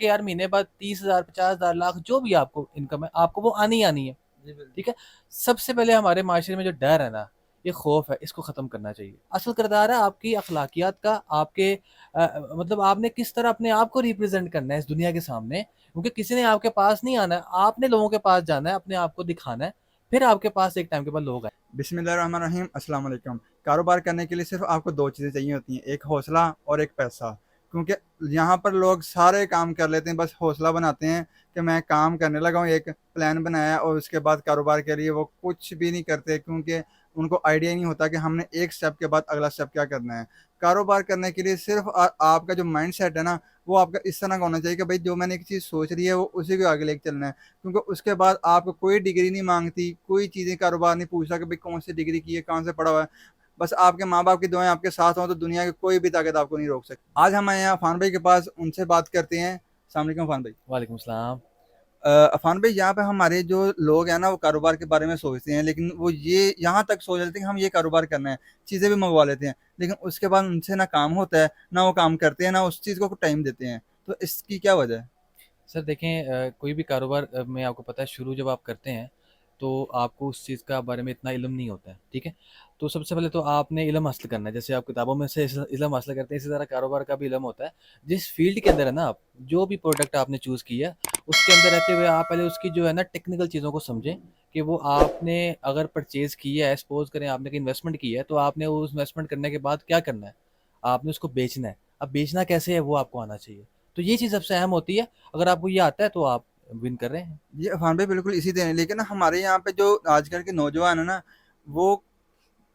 कि यार महीने बाद 30,000 50,000 लाख जो भी आपको इनकम है आपको वो आनी ही आनी है। जी बिल्कुल। ठीक है। सबसे पहले हमारे माशरे में जो डर है ना, ये खौफ है, इसको ख़त्म करना चाहिए। असल किरदार है आपकी अखलाकियात का, आपके मतलब आपने किस तरह अपने आप को रिप्रेजेंट करना है इस दुनिया के सामने, क्योंकि किसी ने आपके पास नहीं आना है, आपने लोगों के पास जाना है, अपने आप को दिखाना है, फिर आपके पास एक टाइम के बाद लोग आए। बिस्मिल्लाहिर्रहमानिर्रहीम, अस्सलाम वालेकुम। कारोबार करने के लिए सिर्फ आपको दो चीज़ें चाहिए होती हैं, एक हौसला और एक पैसा। क्योंकि यहाँ पर लोग सारे काम कर लेते हैं, बस हौसला बनाते हैं कि मैं काम करने लगा हूँ, एक प्लान बनाया और उसके बाद कारोबार के लिए वो कुछ भी नहीं करते, क्योंकि उनको आइडिया ही नहीं होता कि हमने एक स्टेप के बाद अगला स्टेप क्या करना है। कारोबार करने के लिए सिर्फ आपका जो माइंड सेट है ना, वो आपका इस तरह का होना चाहिए कि भाई जो मैंने एक चीज़ सोच रही है वो उसी को आगे लेके चलना है। क्योंकि उसके बाद आपको कोई डिग्री नहीं मांगती, कोई चीज़ें कारोबार नहीं पूछता कि भाई कौन सी डिग्री की है, कहाँ से पढ़ा हुआ है। बस आपके माँ बाप की दुआएं आपके साथ हों तो दुनिया की कोई भी ताकत आपको नहीं रोक सकती। आज हम आए हैं अफान भाई के पास, उनसे बात करते हैं। अस्सलाम वालेकुम अफान भाई। वालेकुम सलाम। अफान भाई, यहाँ पे हमारे जो लोग हैं ना, वो कारोबार के बारे में सोचते हैं, लेकिन वो ये यहाँ तक सोच लेते हैं कि हम ये कारोबार करना है, चीज़ें भी मंगवा लेते हैं, लेकिन उसके बाद उनसे ना काम होता है, ना वो काम करते हैं, ना उस चीज़ को टाइम देते हैं। तो इसकी क्या वजह है? सर देखें, कोई भी कारोबार में आपको पता है शुरू जब आप करते हैं तो आपको उस चीज़ का बारे में इतना इल्म नहीं होता है। ठीक है। तो सबसे पहले तो आपने इल्म हासिल करना है, जैसे आप किताबों में से इल्म हासिल करते हैं इसी तरह कारोबार का भी इल्म होता है। जिस फील्ड के अंदर है ना आप, जो भी प्रोडक्ट आपने चूज़ किया उसके अंदर रहते हुए आप पहले उसकी जो है ना टेक्निकल चीज़ों को समझें कि वो आपने अगर परचेज़ किया है, सपोज़ करें आपने कोई इन्वेस्टमेंट किया है, तो आपने उस इन्वेस्टमेंट करने के बाद क्या करना है? आपने उसको बेचना है। अब बेचना कैसे है वो आपको आना चाहिए। तो ये चीज़ सबसे अहम होती है। अगर आपको ये आता है तो आप विन कर रहे हैं। जी, अफ़ान भाई बिल्कुल इसी तरह, लेकिन ना हमारे यहाँ पे जो आजकल के नौजवान है ना, वो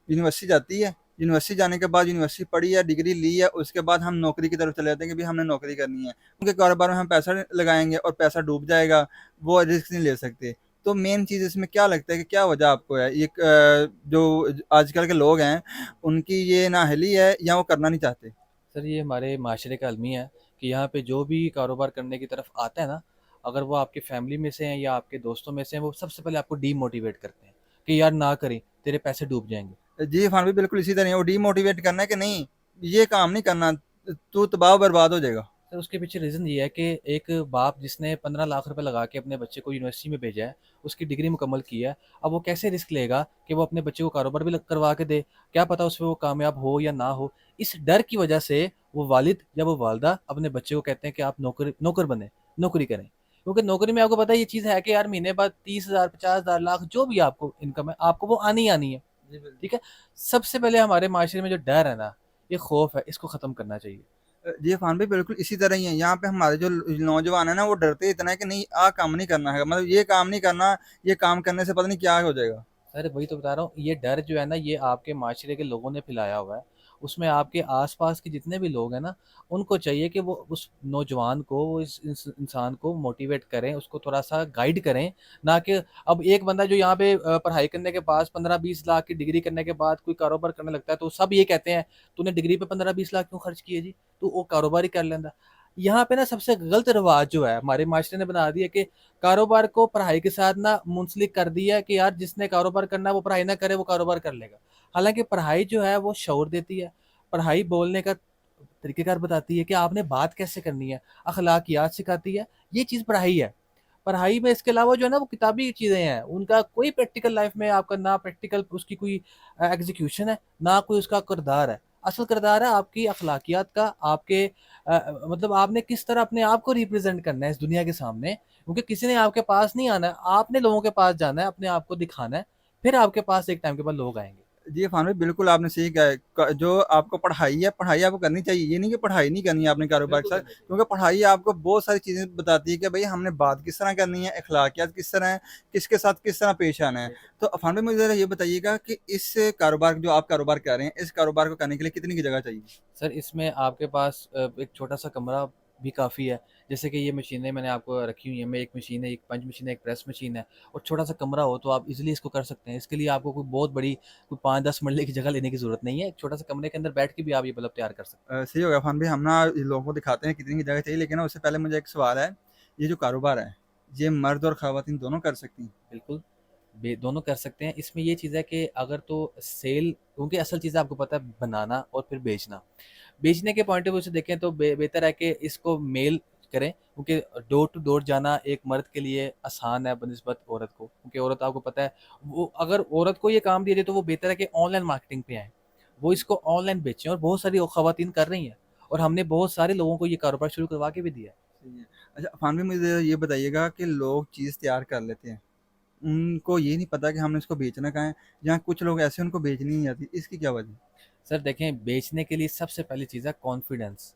यूनिवर्सिटी जाती है, यूनिवर्सिटी जाने के बाद यूनिवर्सिटी पढ़ी है, डिग्री ली है, उसके बाद हम नौकरी की तरफ चले जाते हैं कि भाई हमने नौकरी करनी है। उनके कारोबार में हम पैसा लगाएँगे और पैसा डूब जाएगा, वो रिस्क नहीं ले सकते। तो मेन चीज़ इसमें क्या लगता है कि क्या वजह आपको है? ये जो आजकल के लोग हैं, उनकी ये नाअहली है या वो करना नहीं चाहते? सर ये हमारे माशरे का अलमिया है कि यहाँ पे जो भी कारोबार करने की तरफ आता है ना, अगर वो आपके फैमिली में से हैं या आपके दोस्तों में से हैं, वो सबसे पहले आपको डीमोटिवेट करते हैं कि यार ना करें, तेरे पैसे डूब जाएंगे। जी, अफ़ान भाई बिल्कुल इसी तरह है, वो डीमोटिवेट करना है कि नहीं, ये काम नहीं करना, तू तबाह बर्बाद हो जाएगा। सर उसके पीछे रीज़न ये है कि एक बाप जिसने 15 लाख रुपए लगा के अपने बच्चे को यूनिवर्सिटी में भेजा है, उसकी डिग्री मुकम्मल की है, अब वो कैसे रिस्क लेगा कि वो अपने बच्चे को कारोबार भी करवा के दे? क्या पता उसमें वो कामयाब हो या ना हो। इस डर की वजह से वो वालिद या वो वालदा अपने बच्चे को कहते हैं कि आप नौकर नौकर बने, नौकरी करें। क्योंकि नौकरी में आपको पता है ये चीज़ है कि यार महीने बाद 30,000 50,000 लाख जो भी आपको इनकम है आपको वो आनी ही आनी है। जी बिल्कुल। ठीक है। सबसे पहले हमारे माशरे में जो डर है ना, ये खौफ है, इसको ख़त्म करना चाहिए। जी, अफ़ान भाई बिल्कुल इसी तरह ही है। यहाँ पे हमारे जो नौजवान है ना, वो डरते इतना है कि नहीं, काम नहीं करना है, मतलब ये काम नहीं करना, ये काम करने से पता नहीं क्या हो जाएगा। अरे वही तो बता रहा हूँ, ये डर जो है ना ये आपके माशरे के लोगों ने फैलाया हुआ है। उसमें आपके आसपास के जितने भी लोग हैं ना, उनको चाहिए कि वो उस नौजवान को, वो इस इंसान को मोटिवेट करें, उसको थोड़ा सा गाइड करें। ना कि अब एक बंदा जो यहाँ पे पढ़ाई करने के बाद 15-20 लाख की डिग्री करने के बाद कोई कारोबार करने लगता है तो सब ये कहते हैं तूने डिग्री पे 15-20 लाख क्यों खर्च किए जी, तू वो कारोबार ही कर लेंदा। यहाँ पे ना सबसे गलत रिवाज जो है हमारे माशरे ने बना दिया कि कारोबार को पढ़ाई के साथ ना मुंसलिक कर दिया कि यार जिसने कारोबार करना है वो पढ़ाई ना करे, वो कारोबार कर लेगा। हालांकि पढ़ाई जो है वो शऊर देती है, पढ़ाई बोलने का तरीकेकार बताती है कि आपने बात कैसे करनी है, अखलाकियात सिखाती है। ये चीज़ पढ़ाई है। पढ़ाई में इसके अलावा जो है ना वो किताबी चीज़ें हैं, उनका कोई प्रैक्टिकल लाइफ में आपका ना प्रैक्टिकल उसकी कोई एग्जीक्यूशन है, ना कोई उसका किरदार है। असल किरदार है आपकी अखलाकियात का, आपके मतलब आपने किस तरह अपने आप को रिप्रेजेंट करना है इस दुनिया के सामने, क्योंकि किसी ने आपके पास नहीं आना है, आपने लोगों के पास जाना है, अपने आप को दिखाना है, फिर आपके पास एक टाइम के बाद लोग आएंगे। जी, अफ़ान भाई बिल्कुल आपने सही कहा है। जो आपको पढ़ाई है, पढ़ाई आपको करनी चाहिए, ये नहीं कि पढ़ाई नहीं करनी है आपने कारोबार के बिल्कुल साथ, करना चाहिए। क्योंकि पढ़ाई आपको बहुत सारी चीज़ें बताती है कि भाई हमने बात किस तरह करनी है, अखलाकियात किस तरह है, किसके साथ किस तरह पेश आना है। बिल्कुल। तो अफ़ान भाई मुझे ज़रा ये बताइएगा कि इस कारोबार जो आप कारोबार कर रहे हैं, इस कारोबार को करने के लिए कितनी की जगह चाहिए? सर इसमें आपके पास एक छोटा-सा कमरा भी काफ़ी है। जैसे कि ये मशीनें मैंने आपको रखी हुई हैं, मैं एक मशीन है, एक पंच मशीन है, एक प्रेस मशीन है और छोटा-सा कमरा हो तो आप ईज़िली इसको कर सकते हैं। इसके लिए आपको कोई बहुत बड़ी कोई 5-10 मरले की जगह लेने की ज़रूरत नहीं है। एक छोटा-सा कमरे के अंदर बैठ के भी आप ये बल्ब तैयार कर सकते हैं। सही हो गया अफ़ान भाई, हम ना लोगों को दिखाते हैं कितनी की जगह चाहिए, लेकिन ना उससे पहले मुझे एक सवाल है, ये जो कारोबार है, ये मर्द और ख़वातीन दोनों कर सकती हैं? बिल्कुल, बे दोनों कर सकते हैं। इसमें ये चीज़ है कि अगर तो सेल, क्योंकि असल चीज़ आपको पता है बनाना और फिर बेचना। बेचने के पॉइंट ऑफ व्यू से देखें तो बेहतर है कि इसको मेल करें, क्योंकि डोर टू डोर जाना एक मर्द के लिए आसान है बनिस्बत औरत को, क्योंकि औरत आपको पता है, वो अगर औरत को ये काम दिया जाए तो वो बेहतर है कि ऑनलाइन मार्केटिंग पे आए, वो इसको ऑनलाइन बेचें, और बहुत सारी खवातीन कर रही हैं, और हमने बहुत सारे लोगों को ये कारोबार शुरू करवा के भी दिया है। सही है। अच्छा अफ़ान भाई मुझे ये बताइएगा कि लोग चीज़ तैयार कर लेते हैं, उनको ये नहीं पता कि हमने इसको बेचना कहाँ है, या कुछ लोग ऐसे उनको बेचनी नहीं आती, इसकी क्या वजह है? सर देखें, बेचने के लिए सबसे पहली चीज़ है कॉन्फिडेंस,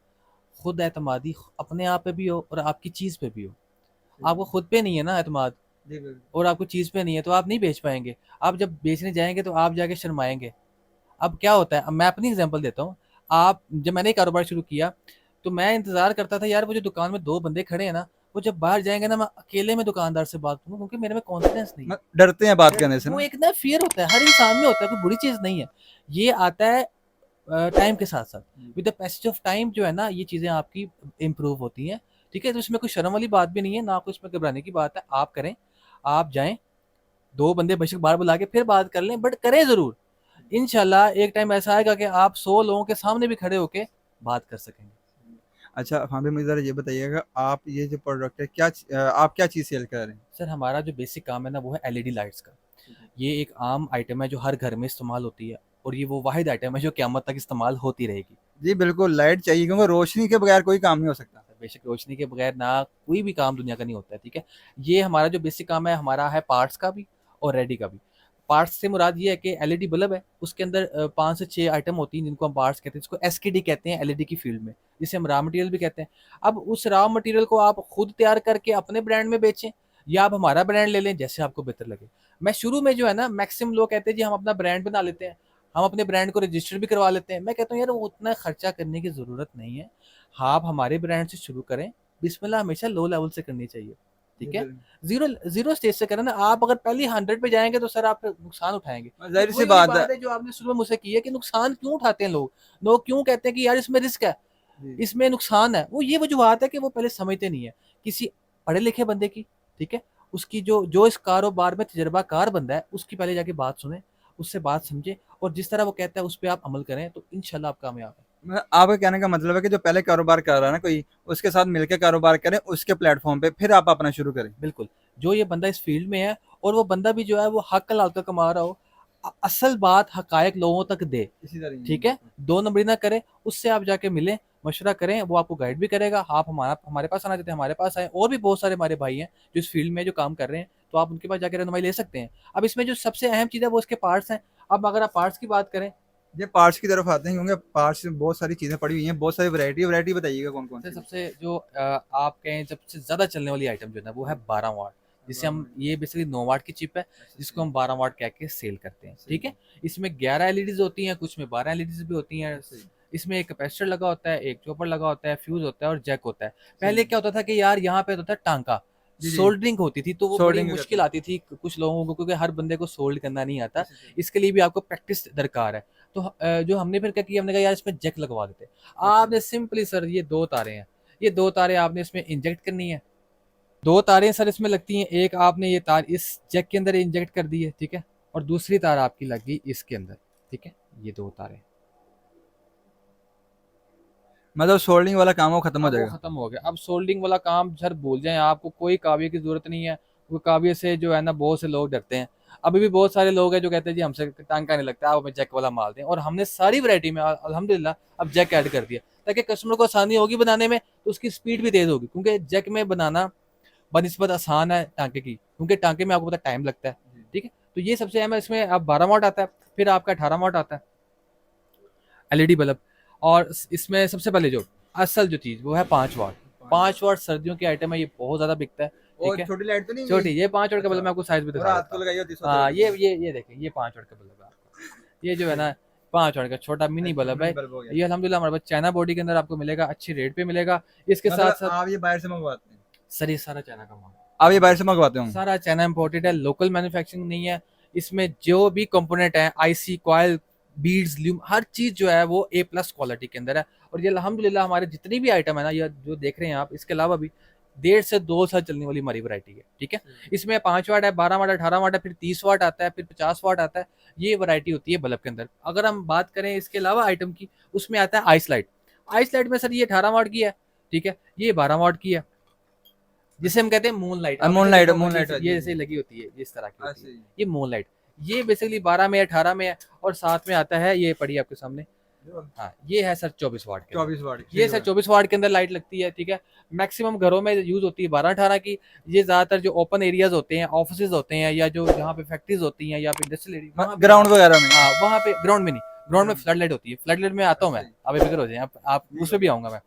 खुद एतमादी, अपने आप पे भी हो और आपकी चीज़ पे भी हो। सही आपको है। खुद पे नहीं है ना एतमाद, जी, बिल्कुल। और आपको चीज़ पे नहीं है, तो आप नहीं बेच पाएंगे। आप जब बेचने जाएंगे तो आप जाके शर्माएंगे। अब क्या होता है, अब मैं अपनी एग्जांपल देता हूँ। आप जब मैंने कारोबार शुरू किया, तो मैं इंतजार करता था यार, वो जो दुकान में दो बंदे खड़े हैं ना, वो जब बाहर जाएंगे ना, मैं अकेले में दुकानदार से बात करूँ, क्योंकि मेरे में कॉन्फिडेंस नहीं है। डरते हैं बात करने से वो ना। एक ना फियर होता है, हर इंसान में होता है, कोई बुरी चीज़ नहीं है। ये आता है टाइम के साथ साथ। With the passage of time जो है ना, ये चीज़ें आपकी इम्प्रूव होती हैं। ठीक है, तो इसमें कोई शर्म वाली बात भी नहीं है, ना कोई इसमें घबराने की बात है। आप करें, आप जाएं, दो बंदे बेशक बाहर बुला के फिर बात कर लें, बट करें ज़रूर। इंशाल्लाह एक टाइम ऐसा आएगा कि आप 100 लोगों के सामने भी खड़े होके बात कर सकेंगे। अच्छा हाँ भाई मुझे ज़रा ये बताइएगा, आप ये जो प्रोडक्ट है क्या आप क्या चीज़ सेल कर रहे हैं? सर हमारा जो बेसिक काम है ना, वो है एलईडी लाइट्स का। ये एक आम आइटम है जो हर घर में इस्तेमाल होती है, और ये वो वाहिद आइटम है जो क़यामत तक इस्तेमाल होती रहेगी। जी बिल्कुल, लाइट चाहिए क्योंकि रोशनी के बगैर कोई काम नहीं हो सकता। बेशक रोशनी के बगैर ना कोई भी काम दुनिया का नहीं होता है, ठीक है। ये हमारा जो बेसिक काम है, हमारा है पार्ट्स का भी और रेडी का भी। पार्ट्स से मुराद ये है कि एलईडी बल्ब है, उसके अंदर 5 से 6 आइटम होती हैं जिनको हम पार्ट्स कहते हैं, जिसको एसकेडी कहते हैं एलईडी की फील्ड में, जिसे हम रॉ मटेरियल भी कहते हैं। अब उस रॉ मटेरियल को आप खुद तैयार करके अपने ब्रांड में बेचें, या आप हमारा ब्रांड ले लें, जैसे आपको बेहतर लगे। मैं शुरू में जो है ना, मैक्सिमम लोग कहते हैं जी हम अपना ब्रांड बना लेते हैं, हम अपने ब्रांड को रजिस्टर भी करवा लेते हैं। मैं कहता हूँ यार, वो उतना खर्चा करने की ज़रूरत नहीं है। हाँ, आप हमारे ब्रांड से शुरू करें। बिस्मिल्लाह हमेशा लो लेवल से करनी चाहिए, जी ठीक है। बिल्कुल। जीरो जीरो स्टेज से करें ना। आप अगर पहले 100 पे जाएंगे तो सर आप नुकसान उठाएंगे। तो जाहिर सी वही वाली बात है। बात है जो आपने शुरू में मुझसे की है कि नुकसान क्यों उठाते हैं लोग। लोग क्यों कहते हैं कि यार इसमें रिस्क है, जी। इसमें नुकसान है। वो ये वजूहत है कि वो पहले समझते नहीं है किसी पढ़े लिखे बंदे की, ठीक है। उसकी जो जो इस कारोबार में तजर्बाकार बंदा है, उसकी पहले जाके बात सुने, उससे बात समझे, और जिस तरह वो कहता है उस पर आप अमल करें, तो इंशाल्लाह आप कामयाब है। आपका कहने का मतलब है कि जो पहले कारोबार कर रहा है ना कोई, उसके साथ मिलकर कारोबार करें, उसके प्लेटफॉर्म पे फिर आप अपना शुरू करें। बिल्कुल, जो ये बंदा इस फ़ील्ड में है, और वो बंदा भी जो है वो हक़ हलाल का कमा रहा हो, असल बात हक़ाइक़ लोगों तक दे, इसी तरह ही ठीक है? बिल्कुल। 2 नंबरी ना करे, उससे आप जाके मिलें, मशवरा करें, वो आपको गाइड भी करेगा। आप हमारे पास आना चाहते हैं, हमारे पास आएँ। और भी बहुत सारे हमारे भाई हैं जो इस फ़ील्ड में जो काम कर रहे हैं, तो आप उनके पास जाके रहनुमाई ले सकते हैं। अब इसमें जो सबसे अहम चीज़ है वो इसके पार्ट्स हैं। अब अगर आप पार्ट्स की बात करें, ये पार्ट्स की तरफ आते हैं क्योंकि पार्ट्स में बहुत सारी चीज़ें पड़ी हुई हैं, बहुत सारी वैरायटी बताइएगा कौन-कौन सबसे सी है? सबसे जो आप कहें सबसे ज़्यादा चलने वाली आइटम जो है ना, वो है 12 वाट, जिसे हम, ये बेसिकली 9 वाट की चिप है, जिसको हम 12 वाट कह के सेल करते हैं, सही ठीक है। है। इसमें 11 एलईडीज़ होती हैं, कुछ में 12 एलईडीज़ भी होती हैं। सही। इसमें एक कैपेसिटर लगा होता है, एक चॉपर लगा होता है, फ्यूज़ होता है और जैक होता है। सही पहले है। क्या होता था कि यार यहाँ पे होता था टांका, जी, जी। सोल्डरिंग होती थी, तो वो बड़ी सोल्डिंग करते मुश्किल हैं। आती थी कुछ लोगों को, क्योंकि हर बंदे को सोल्ड करना नहीं आता। इसी तरह। इसके लिए भी आपको प्रैक्टिस दरकार है। तो जो हमने फिर क्या किया, हमने कहा यार इसमें जैक लगवा देते हैं। अच्छा। आपने सिंपली सर, ये 2 तारें हैं, ये 2 तारें आपने इसमें इंजेक्ट करनी है। 2 तारें सर इसमें लगती हैं, एक आपने ये तार इस जैक के अंदर इंजेक्ट कर दी है, ठीक है? और दूसरी तार आपकी लग गई इसके अंदर, ठीक है? ये 2 तारें। मतलब सोल्डिंग वाला काम वो खत्म हो अब वो जाएगा। खत्म हो गया। अब सोल्डिंग वाला काम सर भूल जाएँ, आपको कोई काबिये की ज़रूरत नहीं है। वो काबिये से जो है ना, बहुत से लोग डरते हैं। अभी भी बहुत सारे लोग हैं जो कहते हैं जी हमसे टांका नहीं लगता, आप हमें जैक वाला माल दें, और हमने सारी वैरायटी में अल्हम्दुलिल्लाह अब जैक ऐड कर दिया, ताकि कस्टमर को आसानी होगी बनाने में, तो उसकी स्पीड भी तेज़ होगी, क्योंकि जैक में बनाना बनिस्बत आसान है टाँके की, क्योंकि टाँके में आपको पता है टाइम लगता है, ठीक है? तो ये सबसे अहम है। इसमें अब 12 वाट आता है, फिर आपका 18 वाट आता है, एलईडी बल्ब। और इसमें सबसे पहले जो असल जो चीज़ वो है 5 वाट। 5 वाट सर्दियों की आइटम है, ये बहुत ज़्यादा बिकता है, और ठीक है? छोटी लाइट तो नहीं छोटी, गई? ये 5 वाट का बल्ब अच्छा। मैं आपको साइज़ भी और दिखा रात देता को हूँ। लगाई होती है सोते हाँ, वक्त भी। ये देखें, ये 5 वाट का बल्ब है आपका। ये जो है ना 5 वाट का छोटा मिनी अच्छा बल्ब मिनी है। बल्ब हो गया। ये अल्हम्दुलिल्लाह हमारे पास चाइना बॉडी के अंदर आपको मिलेगा, अच्छी रेट पे मिलेगा। इसके मतलब साथ-साथ आप ये बाहर से मंगवाते हैं? सर ये सारा चाइना का माल है। आप ये बाहर से मंगवाते होंगे? सारा चाइना इम्पोर्टेड है, लोकल मैन्युफैक्चरिंग नहीं है। इसमें जो भी कंपोनेंट है, आईसी, कॉइल, बीड्स, ल्यूम, हर चीज़ जो है वो ए प्लस क्वालिटी के अंदर है। और ये अल्हम्दुलिल्लाह हमारे जितनी भी आइटम है ना, ये जो देख रहे हैं आप, इसके अलावा भी 1.5 से 2 साल चलने वाली हमारी वैरायटी है, ठीक है? इसमें 5 वाट है, 12 वाट है, 18 वाट है, फिर 30 वाट आता है, फिर 50 वाट आता है। ये वैरायटी होती है बल्ब के अंदर। अगर हम बात करें इसके अलावा आइटम की, उसमें आता है आइस लाइट। आइस लाइट में सर ये 18 वाट की है, ठीक है? ये 12 वाट की है। जिसे हम कहते हैं मून लाइट। मून लाइट ये ऐसे लगी होती है, इस तरह की होती है, ऐसे ही। ये मून लाइट। ये बेसिकली 12 में 18 में है, और साथ में आता है, ये पड़ी आपके सामने। हाँ, ये है सर 24 वाट के अंदर। 24 वाट, ये ठीक सर है। 24 वाट के अंदर लाइट लगती है, ठीक है। मैक्सिमम घरों में यूज होती है 12-18 की। ये ज्यादातर जो ओपन एरियाज होते हैं, ऑफिसेज होते हैं, या जो जहाँ पे फैक्ट्रीज होती हैं, या फिर इंडस्ट्रियल एरिया, वहाँ पे ग्राउंड वगैरह में। हाँ वहाँ पे ग्राउंड में नहीं, ग्राउंड में फ्लड लाइट होती है। फ्लड लाइट में आता हूँ मैं, ऐसे ही। आप बेफिक्र हो जाए, आप उसमें भी आऊंगा मैं।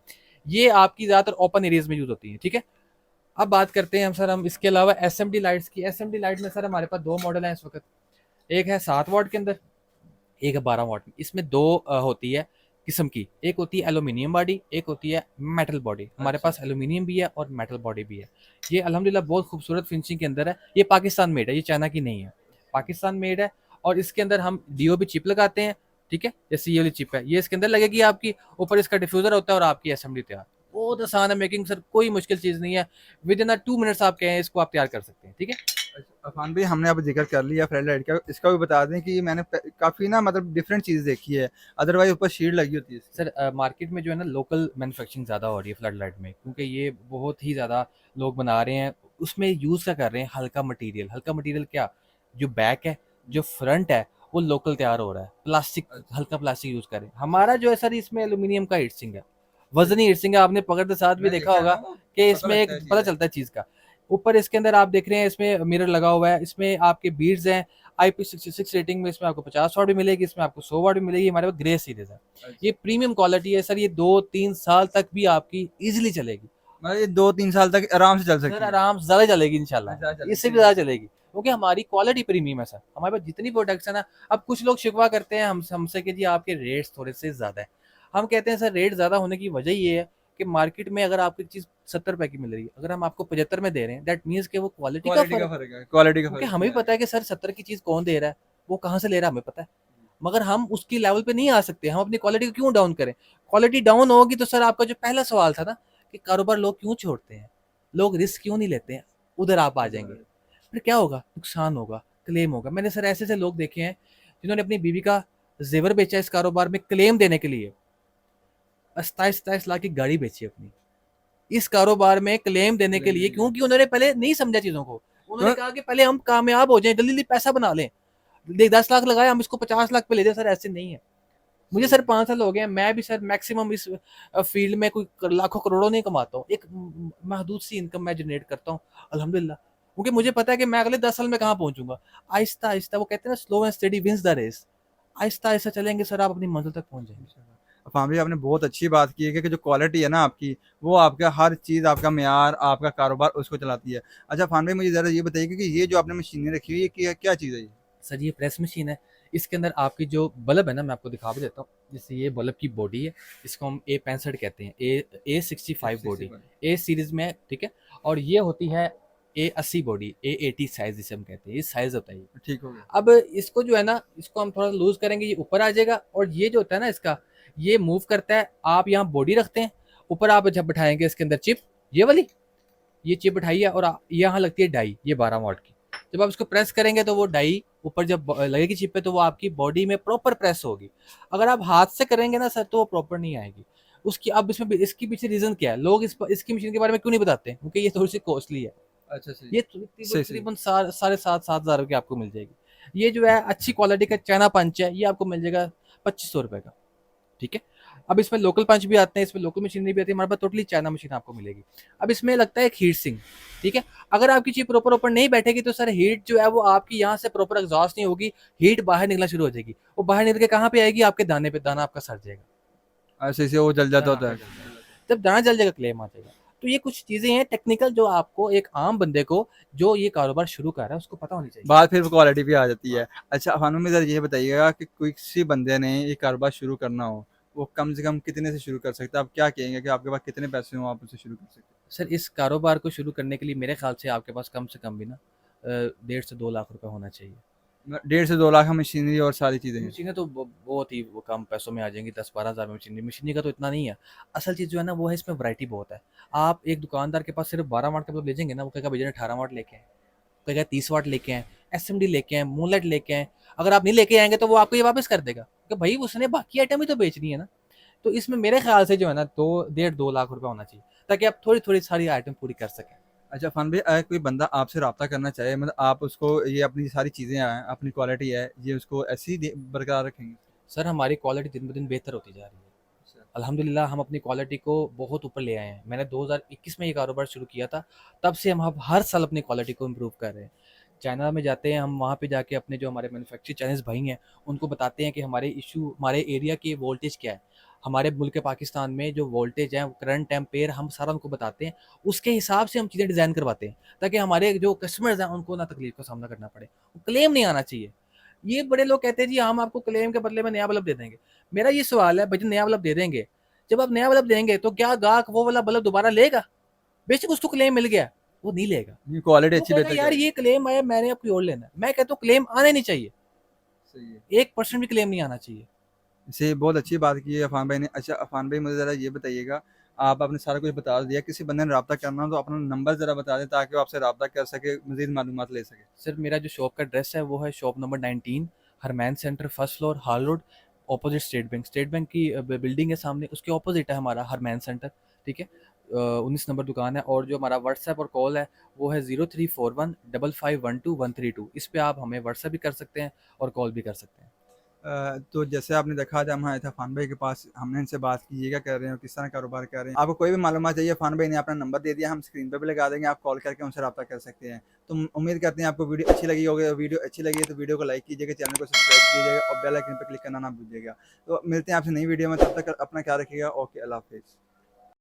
ये आपकी ज्यादातर ओपन एरियाज में यूज होती है, ठीक है। अब बात करते हैं हम सर, हम इसके अलावा एसएमडी लाइट्स की। एसएमडी लाइट में सर हमारे पास दो मॉडल हैं इस वक्त। एक है 7 वाट के अंदर, एक है 12 वाट में। इसमें दो होती है किस्म की, एक होती है एल्यूमिनियम बॉडी, एक होती है मेटल बॉडी। हमारे अच्छा। पास एल्यूमिनियम भी है और मेटल बॉडी भी है। ये अल्हम्दुलिल्लाह बहुत खूबसूरत फिनिशिंग के अंदर है। ये पाकिस्तान मेड है, ये चाइना की नहीं है, पाकिस्तान मेड है। और इसके अंदर हम डीओबी चिप लगाते हैं, ठीक है। जैसे ये वाली चिप है, ये इसके अंदर लगेगी आपकी, ऊपर इसका डिफ्यूजर होता है और आपकी असेंबली तैयार। बहुत आसान है मेकिंग सर, कोई मुश्किल चीज़ नहीं है। विद इन 2 मिनट्स आप कहें इसको आप तैयार कर सकते हैं, ठीक है। अफान भाई, हमने अब जिक्र कर लिया फ्लड लाइट का, इसका भी बता दें कि मैंने काफ़ी ना मतलब डिफरेंट चीज़ देखी है, अदरवाइज ऊपर शीट लगी होती है इसकी। सर मार्केट में जो है ना लोकल मैन्युफैक्चरिंग ज़्यादा हो रही है फ्लड लाइट में, क्योंकि ये बहुत ही ज़्यादा लोग बना रहे हैं। उसमें यूज़ क्या कर रहे हैं, हल्का मटेरियल। हल्का मटेरियल क्या, जो बैक है, जो फ्रंट है, वो लोकल तैयार हो रहा है, प्लास्टिक, अच्छा। हल्का प्लास्टिक यूज़ कर रहे हैं। हमारा जो है सर, इसमें एल्यूमिनियम का हीट सिंक है, वजनी हीट सिंक है। आपने पकड़ते साथ भी मैंने देखा देखा है होगा ना, वो कि पता इसमें एक लगता है पता चीज़ें। चलता है चीज़ का। ऊपर इसके अंदर आप देख रहे हैं, इसमें मिरर लगा हुआ है, इसमें आपके बीड्स हैं। IP66 रेटिंग में इसमें आपको 50 वाट भी मिलेगी, इसमें आपको 100 वाट भी मिलेगी। हमारे पास ग्रे सीरीज है, अच्छा। ये प्रीमियम क्वालिटी है सर। ये 2-3 साल तक भी आपकी इजीली चलेगी मतलब ये 2-3 साल तक आराम से चल सर, सकती है। आराम से ज़्यादा चलेगी अच्छा, इंशाल्लाह, चलेगी, इससे भी ठीक है। ज़्यादा चलेगी, क्योंकि हमारी क्वालिटी प्रीमियम है सर। हमारे पास जितनी प्रोडक्ट्स है ना, अब कुछ लोग शिकवा करते हैं हमसे कि जी आपके रेट्स थोड़े से ज़्यादा है। हम कहते हैं सर, रेट ज़्यादा होने की वजह ये है कि मार्केट में अगर आपको एक चीज़ 70 रुपए की मिल रही है, अगर हम आपको 75 में दे रहे हैं, दैट मीन्स कि वो क्वालिटी का क्वालिटी का फ़र्क है। फ़र्क है, क्वालिटी का क्योंकि फ़र्क हमें भी किया पता है। है कि सर 70 की चीज़ कौन दे रहा है, वो कहाँ से ले रहा है हमें पता है। मगर हम उसकी लेवल पे नहीं आ सकते, हम अपनी क्वालिटी को क्यों डाउन करें। क्वालिटी डाउन होगी तो सर, आपका जो पहला सवाल था ना कि कारोबार लोग क्यों छोड़ते हैं, लोग रिस्क क्यों नहीं लेते हैं, उधर आप आ जाएंगे। फिर क्या होगा, नुकसान होगा, क्लेम होगा। मैंने सर ऐसे ऐसे लोग देखे हैं जिन्होंने अपनी बीवी का जेवर बेचा इस कारोबार में क्लेम देने के लिए। 27-27 लाख की गाड़ी बेची अपनी इस कारोबार में क्लेम देने के लिए, क्योंकि उन्होंने पहले नहीं समझा चीजों को। उन्होंने तो कहा कि पहले हम कामयाब हो जाएं, जल्दी जल्दी पैसा बना लें, 10 लाख लगाए, हम इसको 50 लाख पे ले जाए। सर ऐसे नहीं है। मुझे सर 5 साल हो गए हैं, मैं भी सर मैक्सिमम इस फील्ड में कोई लाखों करोड़ों नहीं कमाता हूँ, एक महदूद सी इनकम मैं जनरेट करता हूँ अल्हम्दुलिल्लाह। क्योंकि मुझे पता है कि मैं अगले 10 साल में कहाँ पहुंचूंगा। आहिस्ता आहिस्ता, वो कहते हैं ना, slow and steady wins the race. आहिस्ता आहिस्ता चलेंगे सर, आप अपनी मंजिल तक पहुंच जाएंगे। अफ़ान भाई, आपने बहुत अच्छी बात की है कि जो क्वालिटी है ना आपकी, वो आपका हर चीज़, आपका मेयार, आपका कारोबार उसको चलाती है। अच्छा अफ़ान भाई, मुझे ज़रा ये बताइए कि ये जो आपने मशीनें रखी हुई है, ये क्या क्या चीज़ है ये? सर ये प्रेस मशीन है। इसके अंदर आपकी जो बल्ब है ना, मैं आपको दिखा भी देता हूँ। जैसे ये बल्ब की बॉडी है, इसको हम A65 कहते हैं, A65 बॉडी, ए सीरीज में है, ठीक है। और ये होती है A80 बॉडी, A80 साइज जिसे हम कहते हैं, ये साइज होता है ये। ठीक हो गया। अब इसको जो है ना, इसको हम थोड़ा लूज करेंगे, ये ऊपर आ जाएगा। और ये जो होता है ना इसका, ये मूव करता है। आप यहाँ बॉडी रखते हैं, ऊपर आप जब बैठाएंगे इसके अंदर चिप, ये वाली, ये चिप उठाइए, और यहाँ लगती है डाई, ये 12 वाट की। जब आप इसको प्रेस करेंगे तो वो डाई ऊपर जब लगेगी चिप पे, तो वो आपकी बॉडी में प्रॉपर प्रेस होगी। अगर आप हाथ से करेंगे ना सर, तो वो प्रॉपर नहीं आएगी उसकी। अब इसमें इसकी पीछे रीजन क्या है, लोग इसकी मशीन के बारे में क्यों नहीं बताते, क्योंकि ये थोड़ी सी कॉस्टली है। अच्छा, सही। ये सही, सही। तकरीबन 7,500 की आपको मिल जाएगी। ये जो है अच्छी क्वालिटी का चाइना पंच है, ये आपको मिल जाएगा 2500 रुपए का, ठीक है। अब इसमें लोकल पंच भी आते हैं, इसमें लोकल मशीनरी भी आती है। हमारे पास टोटली चाइना मशीन आपको मिलेगी। अब इसमें लगता है एक हीट सिंक, ठीक है। अगर आपकी चीज प्रॉपर ऊपर नहीं बैठेगी तो सर, हीट जो है वो आपकी यहाँ से प्रॉपर एग्जॉस्ट नहीं होगी, हीट बाहर निकलना शुरू हो जाएगी। वो बाहर निकल के कहाँ पे आएगी, आपके दाने पे, दाना आपका सड़ जाएगा, ऐसे से वो जल जाता दाना होता आपका है। जल जाएगा। जब दाना जल जाएगा, क्लेम आ जाएगा। तो ये कुछ चीजें हैं टेक्निकल, जो आपको, एक आम बंदे को जो ये कारोबार शुरू कर रहा है, उसको पता होनी चाहिए। बात फिर क्वालिटी भी आ जाती है। हाँ। अच्छा अफ़ान भाई, ज़रा ये बताइएगा कि कोई किसी बंदे ने ये कारोबार शुरू करना हो, वो कम से कम कितने से शुरू कर सकता है? आप क्या कहेंगे कि आपके पास कितने पैसे हों, आप उससे शुरू कर सकते हैं? सर इस कारोबार को शुरू करने के लिए मेरे ख्याल से आपके पास कम से कम भी ना 1.5 से 2 लाख रुपए होना चाहिए। 1.5 से 2 लाख में मशीनरी और सारी चीज़ें हैं। मशीनें तो बहुत ही वो कम पैसों में आ जाएंगी, 10-12 हज़ार में मशीनरी। मशीनरी का तो इतना नहीं है। असल चीज़ जो है ना, वो है इसमें वैरायटी बहुत है। आप एक दुकानदार के पास सिर्फ 12 वाट का बल्ब ले जाएंगे ना, वो कहेगा भैया 18 वाट लेके आए, कहेगा 30 वाट लेके आए, SMD लेके आए, मूनलाइट लेके आए। अगर आप नहीं लेके आएंगे तो वो आपको ये वापस कर देगा कि भाई उसने बाकी आइटम ही तो बेचनी है ना। तो इसमें मेरे ख्याल से जो है ना, 2-1.5-2 लाख रुपए होना चाहिए, ताकि आप थोड़ी थोड़ी सारी आइटम पूरी कर सकें। अच्छा फ़न भाई, अगर कोई बंदा आपसे राब्ता करना चाहे, मतलब आप उसको ये अपनी सारी चीज़ें हैं, अपनी क्वालिटी है, ये उसको ऐसी ही बरकरार रखेंगे? सर हमारी क्वालिटी दिन ब दिन बेहतर होती जा रही है। अच्छा। अल्हम्दुलिल्लाह हम अपनी क्वालिटी को बहुत ऊपर ले आए हैं। मैंने 2021 में ये कारोबार शुरू किया था, तब से हम अब हर साल अपनी क्वालिटी को इम्प्रूव कर रहे हैं। चाइना में जाते हैं हम, वहाँ पे जाके अपने जो हमारे मैन्युफैक्चरिंग चाइनीज़ भाई हैं, उनको बताते हैं कि हमारे इश्यू हमारे एरिया की वोल्टेज क्या है। हमारे मुल्क पाकिस्तान में जो वोल्टेज है, करंट एम्पेयर हम सारा उनको बताते हैं। उसके हिसाब से हम चीज़ें डिज़ाइन करवाते हैं, ताकि हमारे जो कस्टमर्स हैं उनको ना तकलीफ का सामना करना पड़े। क्लेम नहीं आना चाहिए। ये बड़े लोग कहते हैं जी हम आपको क्लेम के बदले में नया बल्ब दे देंगे। मेरा ये सवाल है, भाई नया बल्ब दे देंगे, जब आप नया बल्ब देंगे तो क्या ग्राहक वो वाला बल्ब दोबारा लेगा? बेशक उसको क्लेम मिल गया, वो नहीं लेगा। ये क्वालिटी वो अच्छी कहेगा बेहतर यार करेगा। ये क्लेम आया, मैंने अब कोई और लेना है। मैं कहता हूँ क्लेम आने नहीं चाहिए, सही है। 1% भी क्लेम नहीं आना चाहिए। इसे बहुत अच्छी बात की है अफ़ान भाई ने। अच्छा अफ़ान भाई, मुझे ज़रा ये बताइएगा, आप आपने सारा कुछ बता दिया, किसी बंदे ने रब्ता करना हो तो अपना नंबर ज़रा बता दें ताकि वो आपसे रब्ता कर सके, मज़ीद मालूमात ले सके। सर मेरा जो शॉप का एड्रेस है वो है shop number 19, Harman Centre, first floor, Hall Road, opposite State Bank की बिल्डिंग है सामने, उसके ऑपोजिट है हमारा हरमैन सेंटर। ठीक है, 19 नंबर दुकान है। और जो हमारा व्हाट्सएप और कॉल है वो है 0341 5512 132। इस पे आप हमें व्हाट्सएप भी कर सकते हैं और कॉल भी कर सकते हैं। तो जैसे आपने देखा, आज हम आए थे अफ़ान भाई के पास, हमने इनसे बात की, ये क्या कर रहे हैं और किस तरह कारोबार कर रहे हैं। आपको कोई भी मालूमात चाहिए, अफ़ान भाई ने अपना नंबर दे दिया, हम स्क्रीन पे भी लगा देंगे, आप कॉल करके उनसे रब्ता कर सकते हैं। तो उम्मीद करते हैं आपको वीडियो अच्छी लगी होगी। वीडियो अच्छी लगी है तो वीडियो को लाइक कीजिएगा, चैनल को सब्सक्राइब कीजिएगा और बेल आइकन पर क्लिक करना ना भूलिएगा। तो मिलते हैं आपसे नई वीडियो में, तब तक अपना ख्याल रखिएगा। ओके, अल्लाह हाफ़िज़।